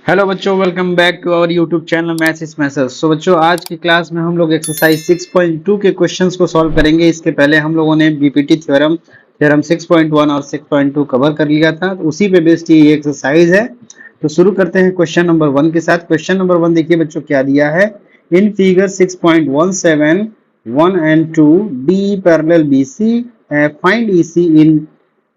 Hello बच्चों, welcome back to our YouTube channel maths is maths. So बच्चों, आज की क्लास में हम लोग एक्सरसाइज 6.2 के क्वेश्चंस को सॉल्व करेंगे। इसके पहले हम लोगों ने बीपीटी थ्योरम 6.1 और 6.2 कवर कर लिया था, तो उसी पे बेस्ड ये एक्सरसाइज है। तो शुरू करते हैं क्वेश्चन नंबर 1 के साथ। क्वेश्चन नंबर 1 देखिए बच्चों क्या दिया है। In figure 6.17 1 and 2 D parallel BC, find EC in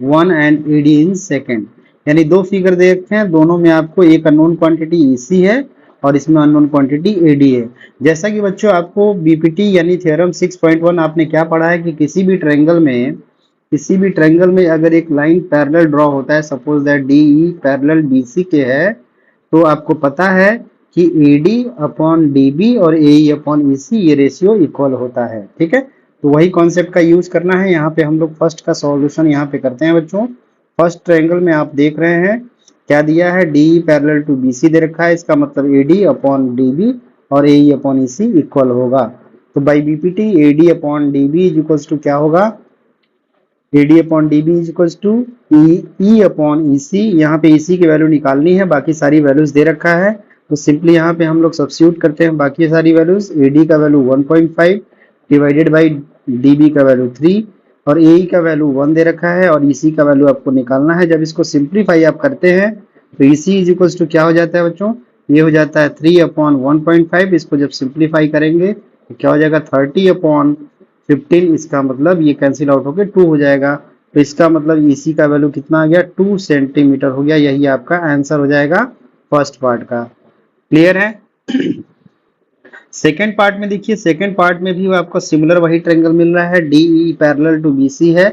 1 and AD in second. यानी दो फिगर दे रखे हैं, दोनों में आपको एक अननोन क्वांटिटी EC है और इसमें अननोन क्वांटिटी AD है। जैसा कि बच्चों आपको बीपीटी यानी थ्योरम 6.1 आपने क्या पढ़ा है कि किसी भी ट्रायंगल में अगर एक लाइन पैरेलल ड्रॉ होता है, suppose that DE parallel BC के है, तो आपको पता है कि AD अपॉन DB और AE अपॉन EC ये रेशियो इक्वल होता है। ठीक है, तो वही कॉन्सेप्ट का यूज करना है। यहाँ पे हम लोग फर्स्ट का सॉल्यूशन यहाँ पे करते हैं बच्चों। फर्स्ट ट्रायंगल में आप देख रहे हैं क्या दिया है, डी पैरेलल टू बीसी दे रखा है, इसका मतलब एडी अपॉन डीबी और ए अपॉन ईसी इक्वल होगा। तो by BPT AD upon DB is equals to क्या होगा, AD upon DB is equals to E upon EC. यहाँ पे ईसी की वैल्यू निकालनी है, बाकी सारी वैल्यूज दे रखा है, तो सिंपली यहाँ पे हम लोग सब्स्टिट्यूट करते हैं बाकी सारी वैल्यूज। एडी का वैल्यू 1.5 डिवाइडेड बाई डीबी का वैल्यू 3 और ए का वैल्यू 1 दे रखा है और ईसी का वैल्यू आपको निकालना है। जब इसको सिंप्लीफाई आप करते हैं तो ईसी इज इक्वल्स टू क्या हो जाता है बच्चों, ये हो जाता है 3 अपॉन 1.5। इसको जब सिंप्लीफाई करेंगे तो क्या हो जाएगा 30 अपॉन 15। इसका मतलब ये कैंसिल आउट होकर 2 हो जाएगा, तो इसका मतलब ईसी का वैल्यू कितना आ गया, 2 सेंटीमीटर हो गया। यही आपका आंसर हो जाएगा फर्स्ट पार्ट का। क्लियर है। सेकेंड पार्ट में देखिए, सेकेंड पार्ट में भी आपको सिमिलर वही ट्रायंगल मिल रहा है। डीई पैरेलल टू बीसी है,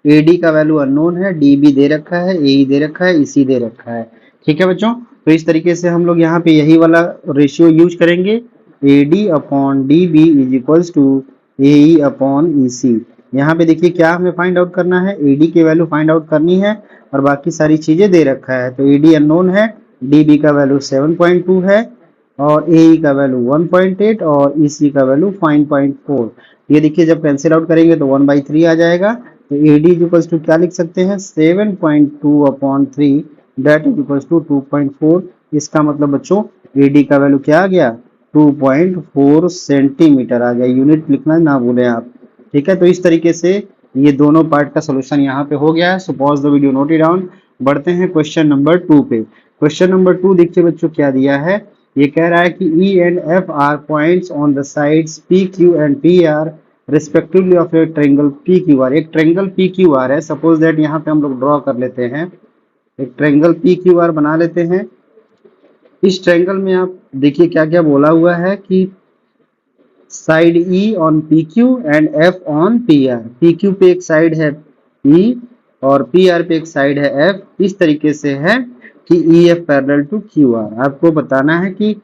एडी का वैल्यू अननोन है, डीबी दे रखा है, एई दे रखा है, ईसी दे रखा है। ठीक है बच्चों, तो इस तरीके से हम लोग यहाँ पे यही वाला रेशियो यूज करेंगे। AD upon DB is equals to AE upon EC. यहाँ पे देखिए क्या हमें फाइंड आउट करना है, एडी की वैल्यू फाइंड आउट करनी है और बाकी सारी चीजें दे रखा है। तो एडी अननोन है, डीबी का वैल्यू 7.2 है और ए का वैल्यू 1.8 और ईसी का वैल्यू 5.4। ये देखिए जब कैंसिल आउट करेंगे तो 1/3 आ जाएगा। तो एडी इज इक्वल्स टू क्या लिख सकते हैं, 7.2 upon 3 that is equals to 2.4। इसका मतलब बच्चों एडी का वैल्यू क्या आ गया, 2.4 सेंटीमीटर आ गया। यूनिट लिखना ना भूलें आप। ठीक है, तो इस तरीके से ये दोनों पार्ट का सोल्यूशन यहाँ पे हो गया है। So pause the video, note it down. बढ़ते हैं क्वेश्चन नंबर 2 पे। क्वेश्चन नंबर 2 देखिए बच्चों क्या दिया है। ये कह रहा है कि E and F are points on the sides PQ and PR respectively of a triangle PQR। एक ट्रायंगल PQR है, सपोज दैट यहाँ पे हम लोग ड्रॉ कर लेते हैं, एक ट्रायंगल PQR बना लेते हैं। इस ट्रायंगल में आप देखिए क्या क्या बोला हुआ है कि side E on PQ and F on PR। PQ पे एक साइड है E और PR पे एक साइड है F। इस तरीके से है कि EF पैरेलल टू QR। आपको बताना है कि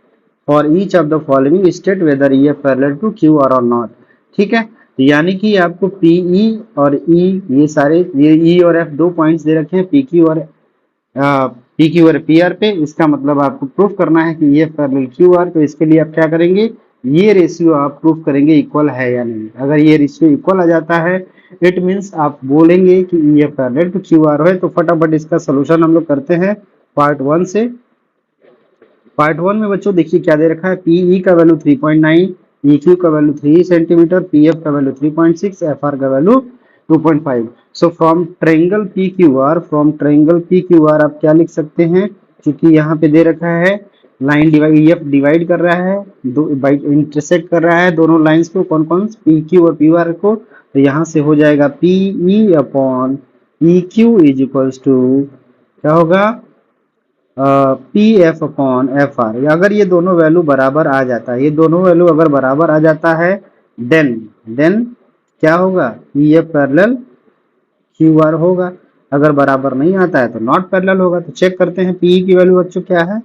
for each of the following state whether EF parallel to QR और नॉट। ठीक है, यानी कि आपको PE और E ये सारे ये E और F दो पॉइंट्स दे रखे हैं PQ और PR पे। इसका मतलब आपको प्रूफ करना है कि EF पैरेलल QR। तो इसके लिए आप क्या करेंगे, ये रेशियो आप प्रूफ करेंगे इक्वल है या नहीं। अगर ये रेशियो इक्वल आ जाता है इट मीन्स आप बोलेंगे कि EF पैरेलल टू QR है। तो फटाफट इसका सोल्यूशन हम लोग करते हैं पार्ट 1 से। पार्ट 1 में बच्चों देखिए क्या दे रखा है, PE का वैल्यू 3.9, EQ का वैल्यू 3 सेंटीमीटर, PF का वैल्यू 3.6, FR का value 2.5। So from triangle PQR आप क्या लिख सकते हैं, क्योंकि यहाँ पे दे रखा है लाइन EF डिवाइड कर रहा है, दो इंटरसेक्ट कर रहा है दोनों लाइंस को, कौन कौन PQ और PR को। तो यहाँ से हो जाएगा PE upon EQ is equals to क्या होगा, PF अपॉन FR। अगर ये दोनों वैल्यू बराबर आ जाता है, ये दोनों वैल्यू अगर बराबर आ जाता है देन क्या होगा, EF पैरेलल QR होगा। अगर बराबर नहीं आता है तो नॉट पैरेलल होगा। तो चेक करते हैं, PE की वैल्यू बच्चों क्या है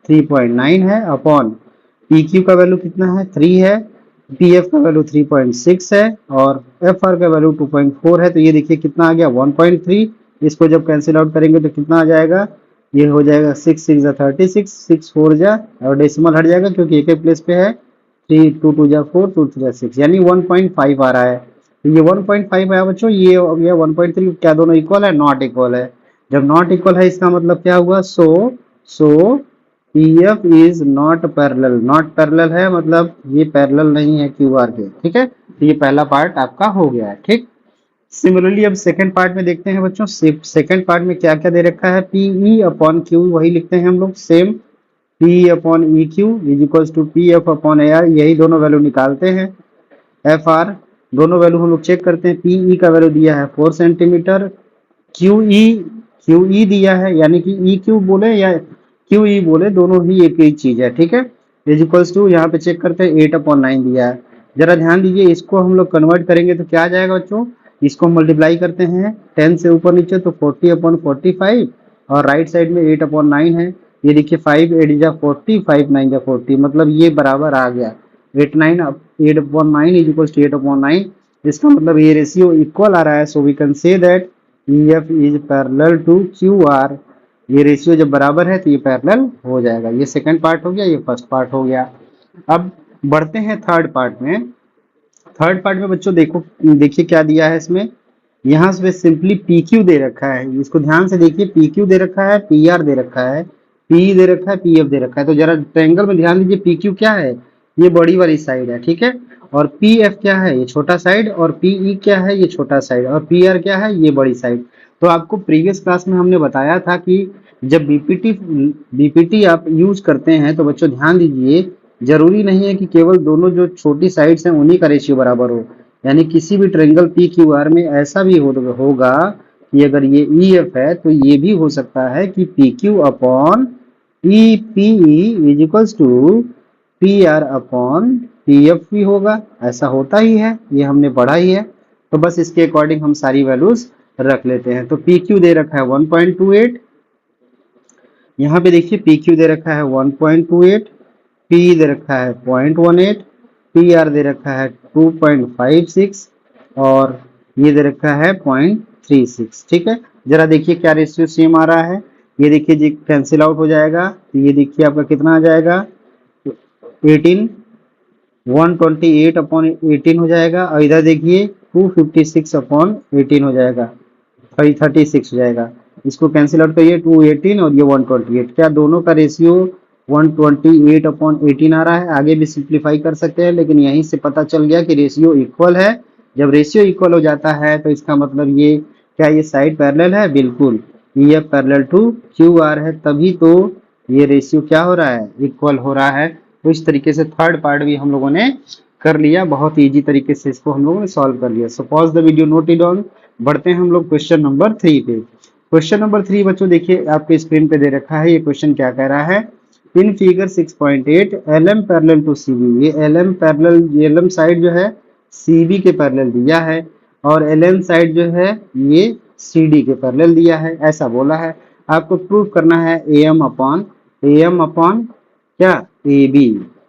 3.9 है अपॉन PQ का वैल्यू कितना है 3 है, PF का वैल्यू 3.6 है और FR का वैल्यू 2.4 है। तो ये देखिए कितना आ गया 1.3। इसको जब कैंसिल आउट करेंगे तो कितना आ जाएगा, ये हो जाएगा 6 6 36, 6 4 जा और डेसिमल हट जाएगा क्योंकि एक प्लेस पे है। 3 2 2 जा 4 2 3 6 यानी 1.5 आ रहा है। तो ये 1.5 आया बच्चों, ये 1.3 क्या दोनों इक्वल है, नॉट इक्वल है। जब नॉट इक्वल है इसका मतलब क्या हुआ, so PF is not parallel, not parallel है मतलब ये पैरेलल नहीं है क्यू आर के, ठीक है। तो ये पहला पार्ट आपका हो गया है, ठीक। सिमिलरली अब सेकंड पार्ट में देखते हैं बच्चों, सेकंड पार्ट में क्या क्या दे रखा है, पीई अपॉन क्यू, वही लिखते हैं हम लोग same, P upon E Q is equal to P F upon A R, यही दोनों वैल्यू निकालते हैं। एफ आर दोनों वैल्यू हम लोग चेक करते हैं, पीई का वैल्यू दिया है 4 सेंटीमीटर, क्यू ई दिया है, यानी कि ई क्यू बोले या क्यू ई बोले दोनों ही एक ही चीज है, ठीक है। इज इक्वल्स टू यहाँ पे चेक करते हैं 8/9 दिया है। जरा ध्यान दीजिए, इसको हम लोग कन्वर्ट करेंगे तो क्या आ जाएगा बच्चों, इसको मल्टीप्लाई करते हैं 10 से ऊपर नीचे तो 40/45, और राइट साइड में 8/9 है। ये देखिए 5 8 जा 40, 5 9 जा 40, मतलब ये बराबर आ गया 8/9 इज इक्वल टू 8/9। इसका मतलब ये रेशियो इक्वल आ रहा है, so we can say that EF is parallel to QR। ये रेशियो जब बराबर है तो ये पैरेलल हो जाएगा। ये सेकंड पार्ट हो गया, ये फर्स्ट पार्ट हो गया। अब बढ़ते हैं थर्ड पार्ट में। थर्ड पार्ट में बच्चों देखो, देखिए क्या दिया है इसमें, यहाँ से सिंपली PQ दे रखा है, इसको ध्यान से देखिए, PQ दे रखा है, PR दे रखा है, PE दे रखा है, PF दे रखा है। तो जरा ट्रायंगल में ध्यान दीजिए, PQ क्या है, ये बड़ी वाली साइड है, ठीक है, और PF क्या है, ये छोटा साइड, और PE क्या है, ये छोटा साइड, और PR क्या है, ये बड़ी साइड। तो आपको प्रीवियस क्लास में हमने बताया था कि जब बीपीटी आप यूज करते हैं तो बच्चों ध्यान दीजिए, जरूरी नहीं है कि केवल दोनों जो छोटी साइड्स हैं उन्हीं का रेशियो बराबर हो, यानी किसी भी ट्रायंगल पी क्यू आर में ऐसा भी होगा कि अगर ये ई एफ है तो ये भी हो सकता है कि P Q upon E P is equals to P R upon P F भी होगा, ऐसा होता ही है, ये हमने पढ़ा ही है। तो बस इसके अकॉर्डिंग हम सारी वैल्यूज रख लेते हैं। तो पी क्यू दे रखा है 1.28, यहाँ पे देखिए पी क्यू दे रखा है 1.28, पी दे रखा है 0.18, पी आर दे रखा है 2.56, और ये दे रखा है 0.36, ठीक है। जरा देखिए क्या रेशियो सेम आ रहा है, ये देखिए जी कैंसिल आउट हो जाएगा, तो ये देखिए आपका कितना आ जाएगा 18, 128/18 हो जाएगा, और इधर देखिए 256/18 हो जाएगा, 36 हो जाएगा। इसको कैंसिल आउट करिए, 218 और ये 128, क्या दोनों का रेशियो 128/18 आ रहा है। आगे भी सिंप्लीफाई कर सकते हैं, लेकिन यहीं से पता चल गया कि रेशियो इक्वल है। जब रेशियो इक्वल हो जाता है तो इसका मतलब ये क्या, ये साइड पैरेलल है, बिल्कुल ये पैरेलल टू QR है, तभी तो ये रेशियो क्या हो रहा है, इक्वल हो रहा है। तो इस तरीके से थर्ड पार्ट भी हम लोगों ने कर लिया, बहुत इजी तरीके से इसको हम लोगों ने सॉल्व कर लिया। So pause the video, note it down. बढ़ते हैं हम लोग क्वेश्चन नंबर 3 पे। क्वेश्चन नंबर 3 बच्चों देखिए आपके स्क्रीन पे दे रखा है, ये क्वेश्चन क्या कह रहा है, in figure 6.8 LM parallel to CB, ये LM साइड जो है CB के पैरेलल दिया है, और LN साइड जो है ये CD के पैरेलल दिया है, ऐसा बोला है। आपको प्रूव करना है AM अपॉन क्या AB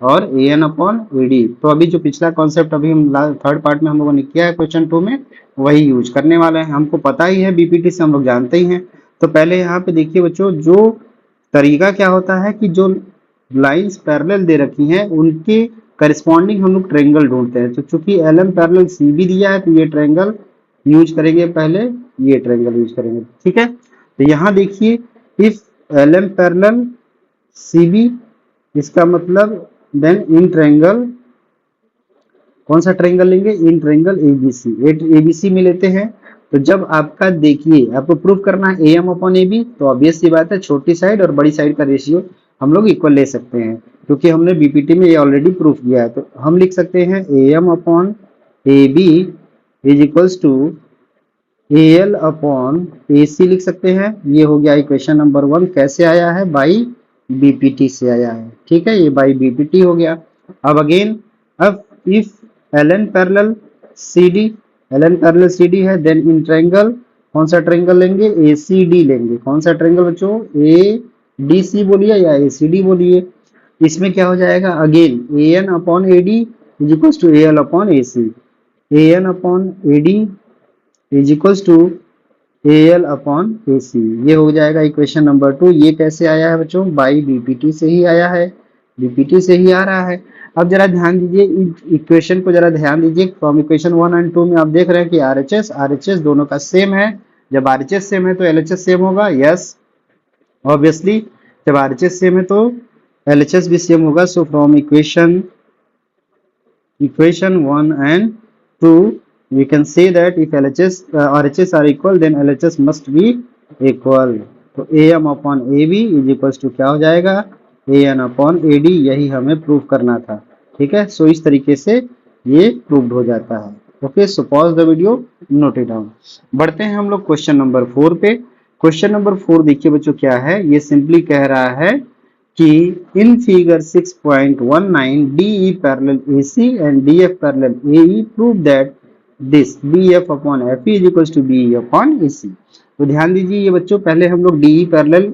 और AN अपॉन AD। तो अभी जो पिछला कॉन्सेप्ट अभी हम थर्ड पार्ट में हम लोगों ने किया है क्वेश्चन 2 में, वही यूज करने वाले हैं। हमको पता ही है, बीपीटी से हम लोग जानते ही हैं। तो पहले यहाँ पे देखिए बच्चों, जो तरीका क्या होता है कि जो लाइंस पैरेलल दे रखी हैं उनके करस्पॉन्डिंग हम लोग ट्रायंगल ढूंढते हैं। तो चूंकि LM पैरेलल CB दिया है तो ये ट्रायंगल यूज करेंगे, पहले ये ट्रायंगल यूज करेंगे, ठीक है। तो यहाँ देखिए, इफ LM पैरेलल CB, इसका मतलब देन इन ट्रायंगल, कौन सा ट्रायंगल लेंगे, इन ट्रायंगल ABC में लेते हैं। तो जब आपका देखिए आपको प्रूव करना है AM अपॉन AB, तो ऑब्वियस सी बात है छोटी साइड और बड़ी साइड का रेशियो हम लोग इक्वल ले सकते हैं, क्योंकि हमने बीपीटी में ये ऑलरेडी प्रूफ किया है। तो हम लिख सकते हैं AM upon AB is equals to AL upon AC लिख सकते हैं। ये हो गया इक्वेशन नंबर 1। कैसे आया है, बाई बीपीटी से आया है, ठीक है, ये बाई बीपीटी हो गया। अब अगेन, अब इफ LN पैरेलल CD है, देन इन ट्रायंगल कौन सा ट्रायंगल लेंगे, ACD लेंगे। कौन सा ट्रायंगल बच्चों, ADC बोलिए या ACD बोलिए। इसमें क्या हो जाएगा, again AN upon AD is equals to AL upon AC, AN upon AD is equals to AL upon AC। ये हो जाएगा इक्वेशन नंबर 2। ये कैसे आया है बच्चों, बाई बीपीटी से ही आया है, बीपीटी से ही आ रहा है। अब जरा ध्यान दीजिए, इक्वेशन को जरा ध्यान दीजिए, फ्रॉम इक्वेशन 1 एंड 2 में आप देख रहे हैं कि RHS दोनों का सेम है। जब RHS सेम है तो LHS सेम होगा, यस ऑब्वियसली। जब RHS सेम है तो LHS भी सेम होगा। So from equation 1 and 2 we can say that if LHS RHS are equal then LHS must be equal। तो AM upon AB is equals to क्या हो जाएगा, AN upon AD। यही हमें प्रूव करना था, ठीक है। सो इस तरीके से ये प्रूव्ड हो जाता है। Okay, so pause the video, note it down. बढ़ते हैं हम लोग क्वेश्चन नंबर 4 पे। क्वेश्चन नंबर 4 देखिए बच्चों क्या है, ये सिंपली कह रहा है कि in figure 6.19 DE parallel AC and DF parallel AE prove that this BF upon FE is equals to BE upon AC। तो ध्यान दीजिए ये बच्चों, पहले हम लोग DE पैरेलल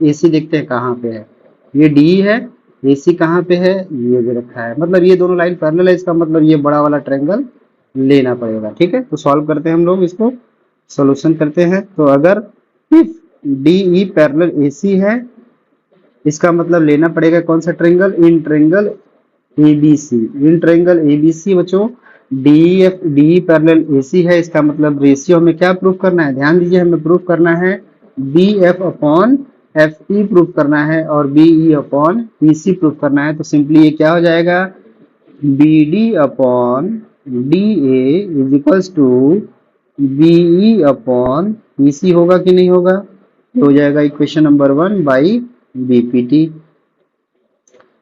AC देखते हैं कहाँ पे है। ये DE है, AC कहाँ पे है, ये दे रखा है। मतलब ये दोनों लाइन पैरेलल है, इसका मतलब ये बड़ा वाला ट्रायंगल लेना पड़ेगा, ठीक है। तो सॉल्व करते हैं हम लोग इसको, सॉल्यूशन करते हैं। तो अगर इफ DE पैरेलल AC है, इसका मतलब लेना पड़ेगा कौन सा triangle, in triangle ABC। In triangle ABC बच्चों DE पैरेलल AC है, इसका मतलब रेशियो हमें क्या प्रूव करना है, ध्यान दीजिए हमें प्रूव करना है BF अपॉन FE प्रूव करना है और BE अपॉन EC प्रूव करना है। तो सिंपली ये क्या हो जाएगा, BD upon DA is equals to BE upon EC होगा कि नहीं होगा, हो जाएगा equation number 1 by BPT।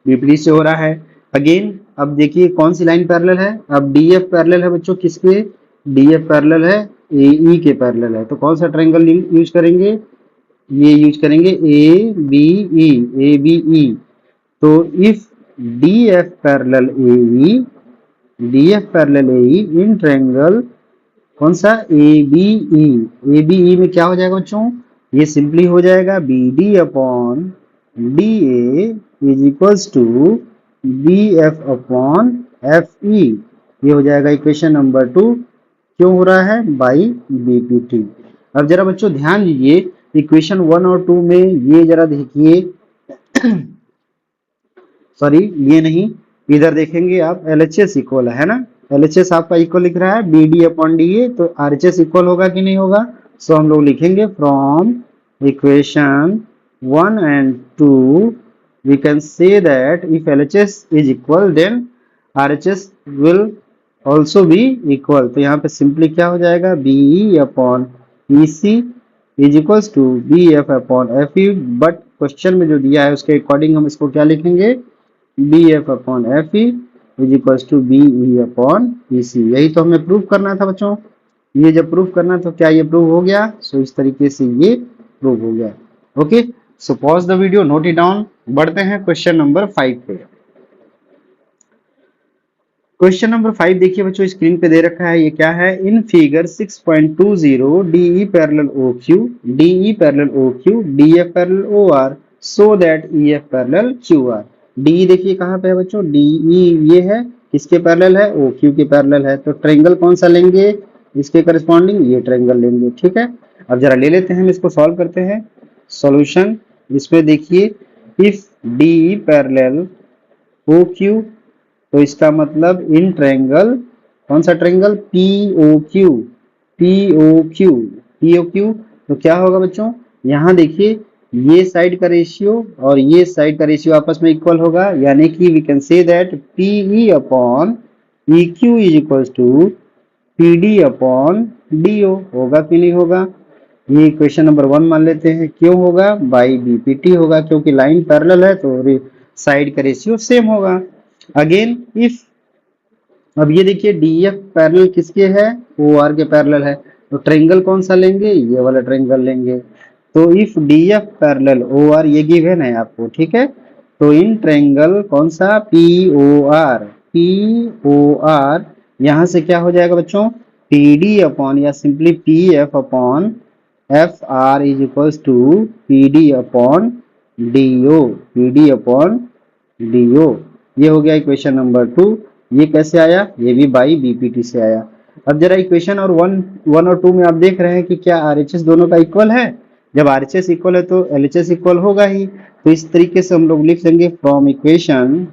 BPT से हो रहा है। अगेन अब देखिए कौन सी लाइन पैरेलल है, अब DF पैरेलल है बच्चों किसके, DF पैरेलल है AE के पैरेलल है। तो कौन सा ट्रायंगल यूज करेंगे, ये यूज करेंगे ABE। तो if DF parallel AE in triangle कौन सा ABE में क्या हो जाएगा बच्चों, ये सिंपली हो जाएगा BD upon DA is equals to BF upon FE। ये हो जाएगा इक्वेशन नंबर 2। क्यों हो रहा है, बाई BPT। अब जरा बच्चों ध्यान दीजिए, इक्वेशन 1 और 2 में ये जरा देखिए सॉरी ये नहीं, इधर देखेंगे आप LHS इक्वल है ना, LHS आपका इक्वल लिख रहा है BD अपॉन DA। तो RHS इक्वल होगा कि नहीं होगा। सो हम लोग लिखेंगे from equation 1 and 2 we can say that if LHS is equal then RHS will also be equal। तो यहाँ पे सिंपली क्या हो जाएगा, BE upon EC is equals to BF upon FE। But question में जो दिया है उसके अकॉर्डिंग हम इसको क्या लिखेंगे, BF upon FE is equals to BE upon EC। यही तो हमें प्रूव करना था बच्चों। ये जब प्रूव करना तो क्या ये प्रूव हो गया, सो इस तरीके से ये प्रूव हो गया। Okay, so pause the video, note it down. बढ़ते हैं क्वेश्चन नंबर 5 पे। क्वेश्चन नंबर 5 देखिए बच्चों स्क्रीन पे दे रखा है, ये क्या है, in figure 6.20 DE parallel OQ, DE parallel OQ, DF parallel OR so that EF parallel QR। DE देखिए कहाँ पे है बच्चों, DE ये है, किसके पैरेलल है, OQ के पैरेलल है। तो ट्रायंगल कौन सा लेंगे, इसके करस्पॉन्डिंग ये ट्रायंगल लेंगे, ठीक है। अब जरा ले लेते हैं हम इसको, सॉल्व करते हैं। सॉल्यूशन इसमें देखिए, इफ DE पैरेलल OQ तो इसका मतलब इन ट्रायंगल कौन सा ट्रायंगल, POQ। तो क्या होगा बच्चों, यहाँ देखिए ये साइड का रेशियो और ये साइड का रेशियो आपस में इक्वल होगा, यानी कि we can say that PE upon EQ is equals to PD upon DO। होगा कि नहीं होगा, ये इक्वेशन नंबर 1 मान लेते हैं। क्यों होगा, बाई BPT होगा, क्योंकि लाइन पैरेलल है तो साइड का रेशियो सेम होगा। अगेन इफ, अब ये देखिए DF पैरेलल किसके है, OR के पैरेलल है। तो ट्रायंगल कौन सा लेंगे, ये वाला ट्रायंगल लेंगे। तो इफ DF पैरेलल OR ये गिवन है आपको, ठीक है। तो इन ट्रायंगल कौन सा, POR यहां से क्या हो जाएगा बच्चों, PD अपॉन या simply PF upon FR is equals to PD upon DO। ये हो गया इक्वेशन नंबर 2। ये कैसे आया, ये भी बाई BPT से आया। अब जरा इक्वेशन और 1 और 2 में आप देख रहे हैं कि क्या RHS दोनों का इक्वल है। जब RHS इक्वल है तो LHS इक्वल होगा ही। तो इस तरीके से हम लोग लिख देंगे from equation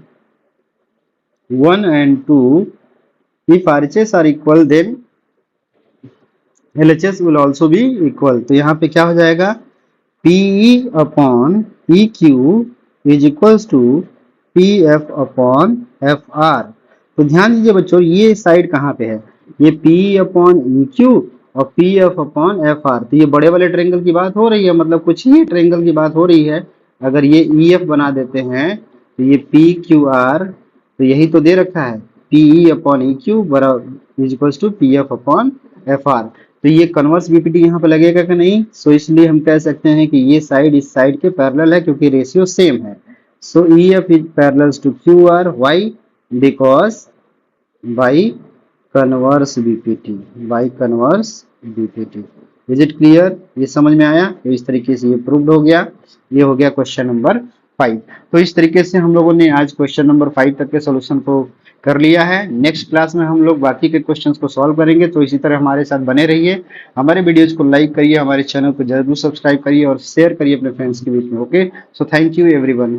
1 and 2 if RHS are equal then LHS will also be equal. तो यहाँ पे क्या हो जाएगा, PE upon PQ is equals to P F upon F R. तो ध्यान दीजिए बच्चों, ये साइड कहाँ पे है, ये पी अपॉन ई क्यू और P F upon F R. तो ये बड़े वाले ट्रायंगल की बात हो रही है, मतलब कुछ ही ट्रायंगल की बात हो रही है। अगर ये ई एफ बना देते हैं तो ये पी क्यू आर, तो यही तो दे रखा है, P E upon E Q बराबर is equals to P F upon F R. तो ये कन्वर्स बीपीटी यहाँ पे लगेगा कि नहीं, सो इसलिए हम कह सकते हैं कि ये साइड इस साइड के पैरेलल है क्योंकि रेशियो सेम है। So E F is parallel to Q R, why, because by converse BPT, by converse BPT. Is it clear, ये समझ में आया? तो इस तरीके से ये प्रूव्ड हो गया। ये हो गया क्वेश्चन नंबर 5। तो इस तरीके से हम लोगों ने आज क्वेश्चन नंबर 5 तक के सॉल्यूशन को कर लिया है। नेक्स्ट क्लास में हम लोग बाकी के क्वेश्चंस को सॉल्व करेंगे, तो इसी तरह हमारे साथ बने रहिए। हमारे वीडियोज को लाइक करिए, हमारे चैनल को जरूर सब्सक्राइब करिए और शेयर करिए अपने फ्रेंड्स के बीच में। Okay, so thank you everyone.